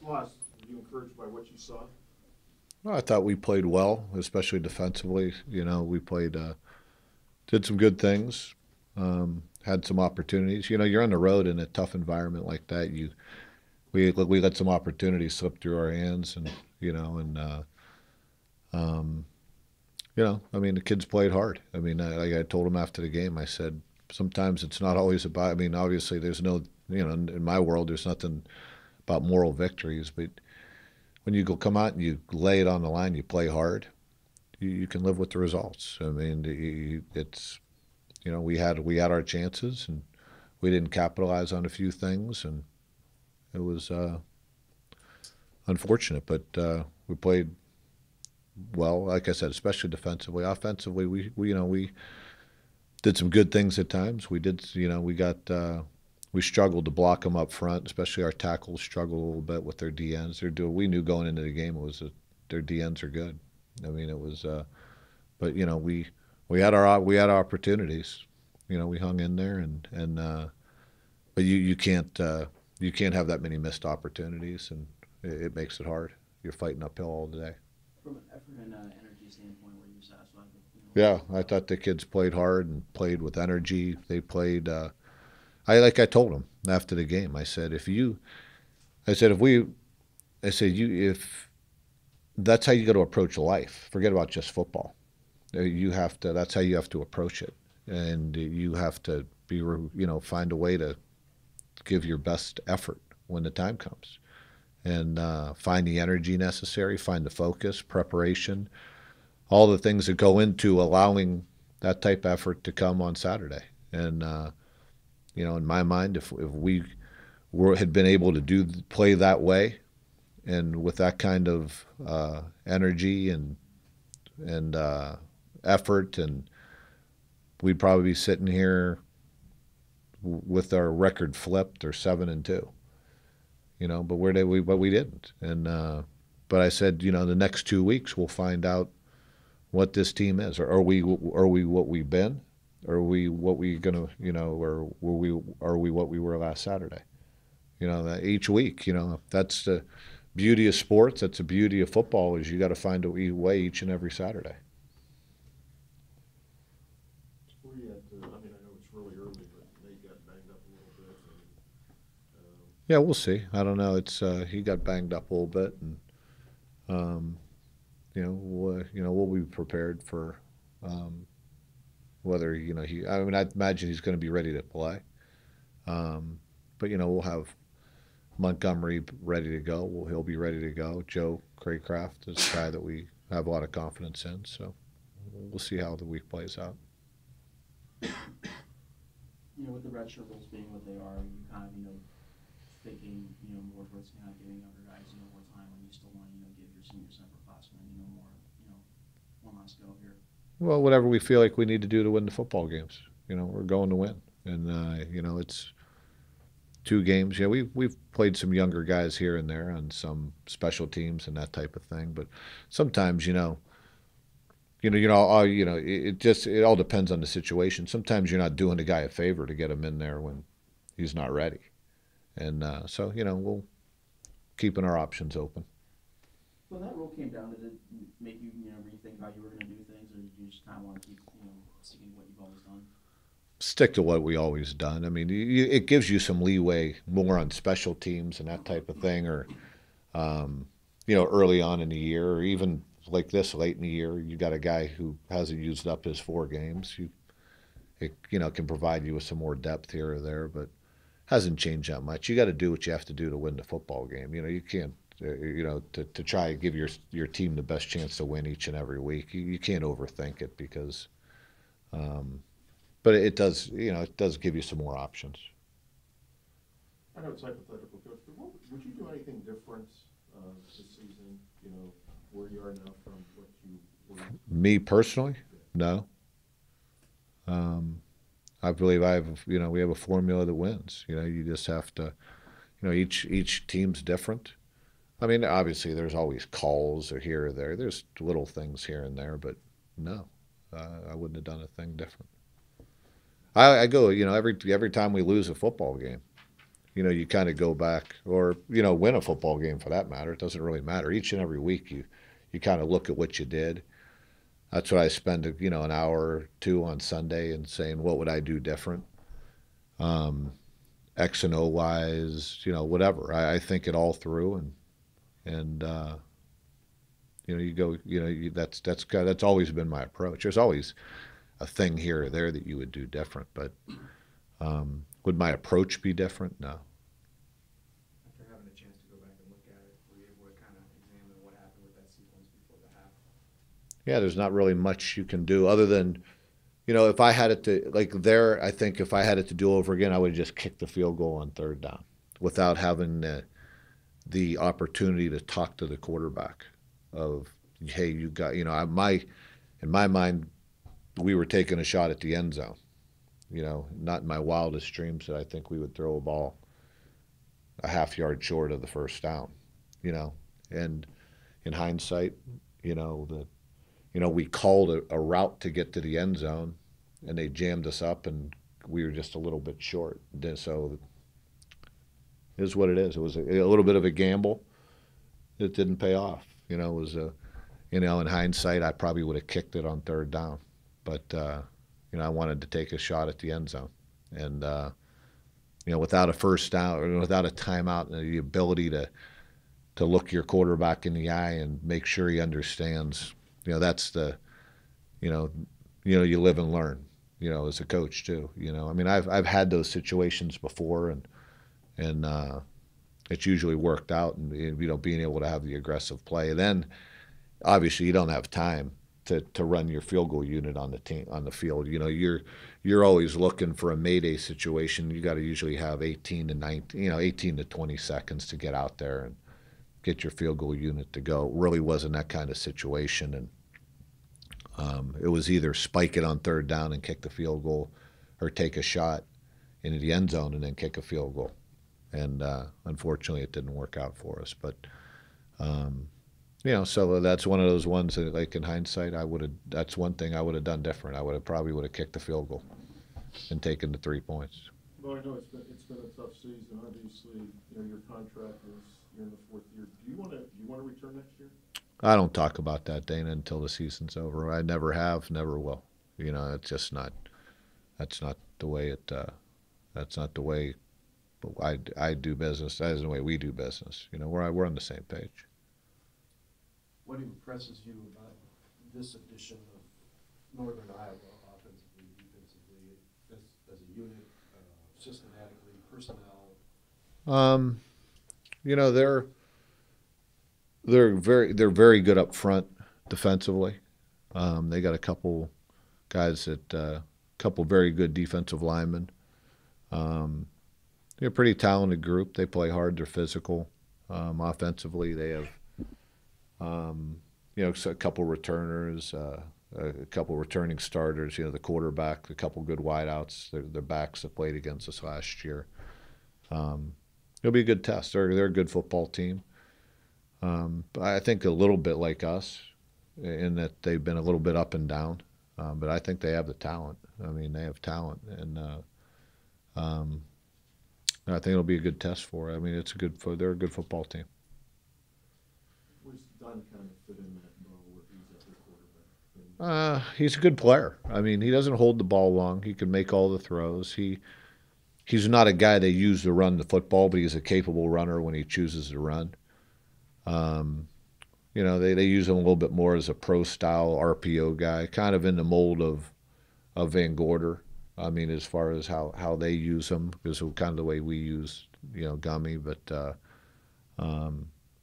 loss, were you encouraged by what you saw? Well, I thought we played well, especially defensively. We played, did some good things, had some opportunities. You're on the road in a tough environment like that. We let some opportunities slip through our hands, and you know, and um, I mean, the kids played hard. I mean, like I told them after the game, I said sometimes it's not always about. I mean, obviously, there's no, in my world, there's nothing about moral victories, but when you go come out and you lay it on the line, you play hard. You can live with the results. I mean, it's we had our chances and we didn't capitalize on a few things, and it was unfortunate. But we played well, like I said, especially defensively. Offensively, we did some good things at times. We did, we struggled to block them up front, especially our tackles struggled a little bit with their DNs. We knew going into the game it was their DNs are good. I mean, it was, but we had our opportunities. We hung in there, and but you can't have that many missed opportunities, and it makes it hard. You're fighting uphill all day. From an effort and energy standpoint, were you satisfied with Yeah, what you I saw? thought the kids played hard and played with energy. They played. I told them after the game. I said if we, I said you if that's how you got to approach life. Forget about just football. You have to. That's how you have to approach it, and you have to find a way to give your best effort when the time comes, and find the energy necessary, find the focus, preparation, all the things that go into allowing that type of effort to come on Saturday. And in my mind, if we had been able to play that way and with that kind of energy and effort, and we'd probably be sitting here with our record flipped or 7-2. But we didn't. And but I said, the next 2 weeks we'll find out what this team is. Or are we what we've been? Or are we what we gonna or are we what we were last Saturday? That each week, that's the beauty of sports. That's the beauty of football is you got to find a way each and every Saturday. Were you I mean, I know it's really early, but Nate got banged up a little bit. And, Yeah, we'll see. I don't know. It's he got banged up a little bit, and um, we'll be prepared for um, whether he. I mean, I imagine he's going to be ready to play. Um, but we'll have Montgomery ready to go. He'll be ready to go. Joe Craycraft is a guy that we have a lot of confidence in. So we'll see how the week plays out. With the redshirt rules being what they are, you kind of thinking more towards kind of giving younger guys more time when you still want to give your seniors and upperclassmen more one last go here. Well, whatever we feel like we need to do to win the football games. We're going to win, and it's 2 games. Yeah, we've played some younger guys here and there on some special teams and that type of thing. But sometimes, it all depends on the situation. Sometimes you're not doing the guy a favor to get him in there when he's not ready, and so we'll keeping our options open. When that rule came down, did it make you rethink how you were going to do things, or did you just kind of want to keep sticking to what you've always done? Stick to what we always done. I mean, it gives you some leeway more on special teams and that type of thing, or um, early on in the year, or even like this late in the year, you got a guy who hasn't used up his 4 games. It can provide you with some more depth here or there, but hasn't changed that much. You got to do what you have to do to win the football game. You can't. To try to give your team the best chance to win each and every week, you can't overthink it because, um, but it does give you some more options. I know it's hypothetical, Coach, but would you do anything different this season? Where you are now from what you were. Me personally, Yeah. no. Um, I believe we have a formula that wins. You just have to, each team's different. I mean, obviously, there's always calls or here or there. There's little things here and there, but no, I wouldn't have done a thing different. I go, every time we lose a football game, you kind of go back, or win a football game for that matter. It doesn't really matter. Each and every week, you kind of look at what you did. That's what I spend, an hour or two on Sunday and saying, what would I do different? X and O wise, whatever. I think it all through, and you go, that's always been my approach. There's always a thing here or there that you would do different, but would my approach be different? No. After having a chance to go back and look at it, were you able to kind of examine what happened with that sequence before the half? Yeah, there's not really much you can do other than, if I had it to, like there, I think if I had it to do over again, I would have just kicked the field goal on third down without having the opportunity to talk to the quarterback of, hey, you got, in my mind, we were taking a shot at the end zone. Not in my wildest dreams that I think we would throw a ball a half yard short of the first down, and in hindsight, we called a route to get to the end zone and they jammed us up and we were just a little bit short. So it is what it is. It was a little bit of a gamble. It didn't pay off. It was in hindsight, I probably would have kicked it on third down, but I wanted to take a shot at the end zone, and without a first down or without a timeout, and the ability to look your quarterback in the eye and make sure he understands. That's the, you live and learn. As a coach too. I've had those situations before, and it's usually worked out, and being able to have the aggressive play. And then obviously you don't have time to run your field goal unit on the field. You're always looking for a mayday situation. You got to usually have 18 to 20 seconds to get out there and get your field goal unit to go. It really wasn't that kind of situation, and it was either spike it on third down and kick the field goal, or take a shot into the end zone and then kick a field goal. And unfortunately, it didn't work out for us. But so that's one of those ones that, like in hindsight, that's one thing I would have done different. I probably would have kicked the field goal and taken the 3 points. Well, I know it's been a tough season. Obviously, your contract you're in the fourth year. Do you want to return next year? I don't talk about that, Dana, until the season's over. I never have, never will. It's just not. That's not the way it. That's not the way I do business. That isn't the way we do business. We're on the same page. What impresses you about this edition of Northern Iowa, offensively, defensively, as a unit, systematically, personnel? They're very good up front defensively. They got a couple guys couple very good defensive linemen. They're a pretty talented group. They play hard. They're physical. Offensively, they have a couple returners, a couple returning starters. The quarterback, a couple good wideouts. The backs that played against us last year. It'll be a good test. They're a good football team. But I think a little bit like us, in that they've been a little bit up and down. But I think they have the talent. They have talent, and I think it'll be a good test for it. They're a good football team. Where's Dunn kind of fit in that role where he's at the quarterback? He's a good player. He doesn't hold the ball long. He can make all the throws. He's not a guy they use to run the football, but he's a capable runner when he chooses to run. They use him a little bit more as a pro-style RPO guy, kind of in the mold of Van Gorder. As far as how they use him, is kind of the way we use, Gummy, but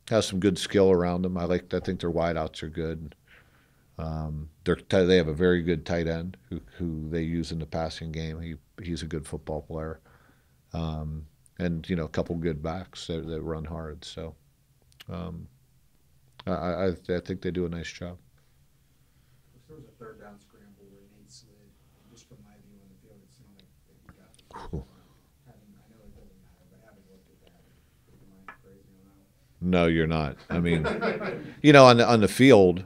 has some good skill around him. I think their wideouts are good. They have a very good tight end who they use in the passing game. He's a good football player, and a couple good backs that run hard. So I think they do a nice job. There was a third down scramble where Nate slid. Just from my view on the field, it seemed like he got the first down. I know it doesn't matter, but having looked at that, am I crazy on that? No, you're not. On the field,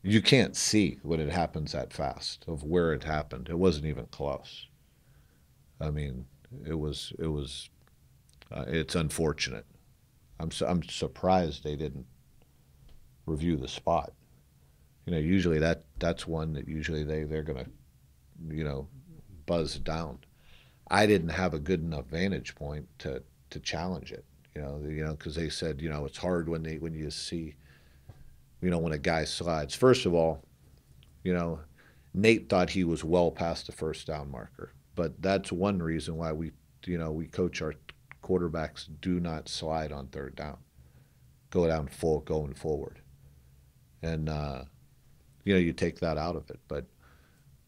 you can't see when it happens that fast of where it happened. It wasn't even close. It was It's unfortunate. I'm surprised they didn't review the spot. Usually that's one that usually they're gonna, you know, buzz down. I didn't have a good enough vantage point to challenge it. Because they said, it's hard when you see, when a guy slides. First of all, you know, Nate thought he was well past the first down marker, but that's one reason why we coach our quarterbacks do not slide on third down, go down full going forward, and you take that out of it. But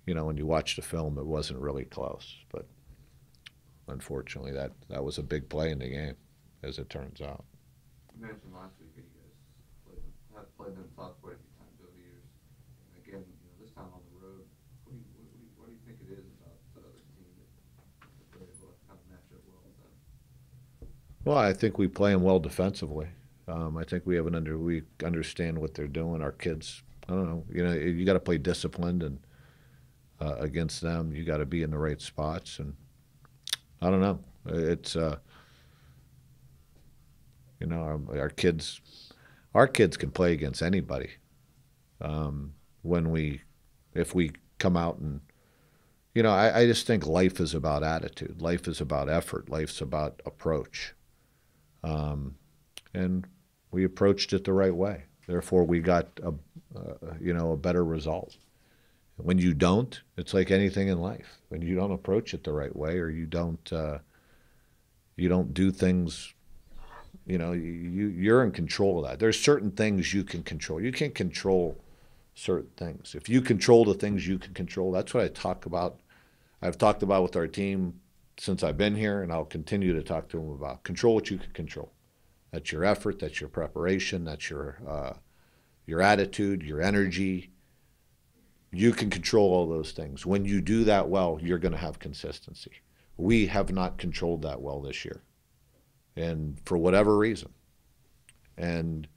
when you watch the film, it wasn't really close. But unfortunately, that was a big play in the game, as it turns out. You mentioned last week that you guys played them tough quite a few times over the years. And again, this time on the road, what do you think it is about the other team that they're able to kind of match up well with them? Well, I think we play them well defensively. I think we understand what they're doing. Our kids, I don't know. You got to play disciplined and against them. You got to be in the right spots, and I don't know. It's our kids can play against anybody. If we come out and I just think life is about attitude. Life is about effort. Life's about approach. And we approached it the right way. Therefore, we got a better result. When you don't, it's like anything in life. When you don't approach it the right way, or you don't do things, you're in control of that. There's certain things you can control. You can't control certain things. If you control the things you can control, that's what I talk about. I've talked about with our team since I've been here, and I'll continue to talk to them about control what you can control. That's your effort, that's your preparation, that's your attitude, your energy. You can control all those things. When you do that well, you're going to have consistency. We have not controlled that well this year, and for whatever reason. And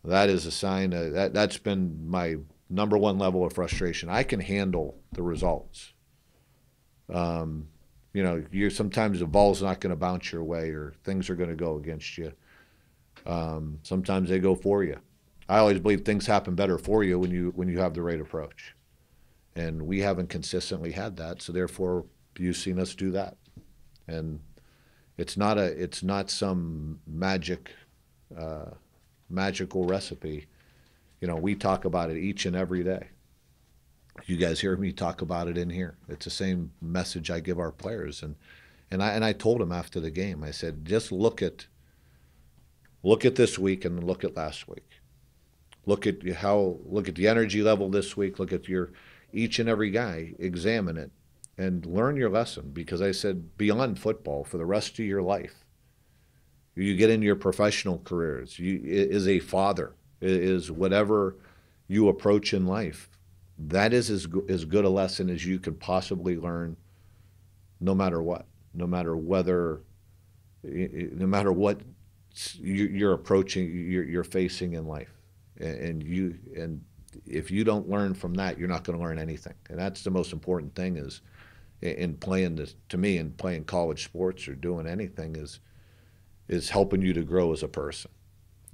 that is a sign that's been my number one level of frustration. I can handle the results. Sometimes the ball's not going to bounce your way, or things are going to go against you. Sometimes they go for you. I always believe things happen better for you when you have the right approach, and we haven't consistently had that. So therefore, you've seen us do that, and it's not some magical recipe. We talk about it each and every day. You guys hear me talk about it in here. It's the same message I give our players, and I told them after the game. I said, just look at this week and look at last week. Look at the energy level this week. Look at each and every guy. Examine it and learn your lesson. Because I said, beyond football, for the rest of your life, you get into your professional careers. Is a father, is whatever you approach in life. That is as good a lesson as you could possibly learn, no matter what, no matter what you're approaching, you're facing in life, and if you don't learn from that, you're not going to learn anything. And that's the most important thing is in playing this, to me, in playing college sports or doing anything is helping you to grow as a person.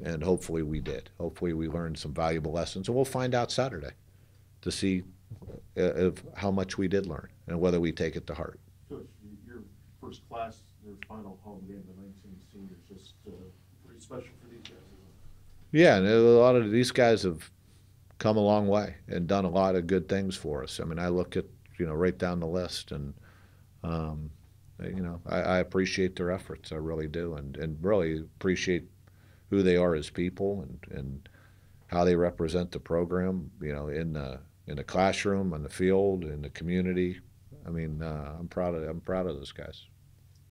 And hopefully we did. Hopefully we learned some valuable lessons, and we'll find out Saturday to see of how much we did learn and whether we take it to heart. Coach, your first class, your final home game, the 19 seniors, just pretty special for these guys, isn't it? Yeah, and a lot of these guys have come a long way and done a lot of good things for us. I mean, I look at, right down the list, and, I appreciate their efforts. I really do, and really appreciate who they are as people and how they represent the program, in the classroom, on the field, in the community. I mean, I'm proud of those guys.